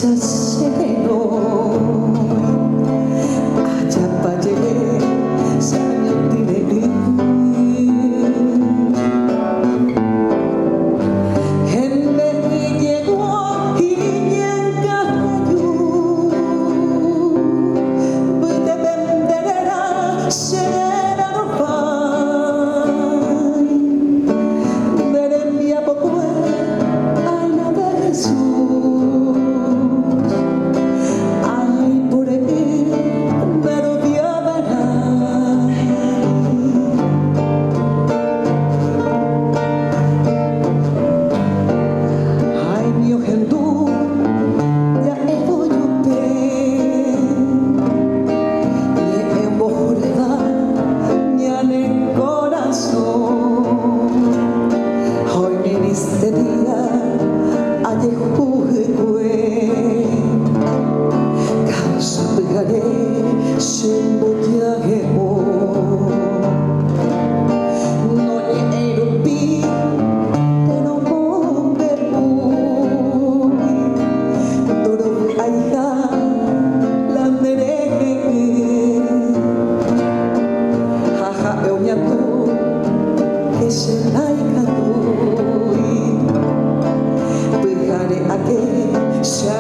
Ya sé que no, allá para llegar, sabe diré. En me llegó y en cayó, puede venderá, será no fai, veré poco a nada de Jesús. Este día ayer jugué caso pegaré sin boteaje no le erupí de no mover duro allá la merece jaja eu me atu que se laica tu Shine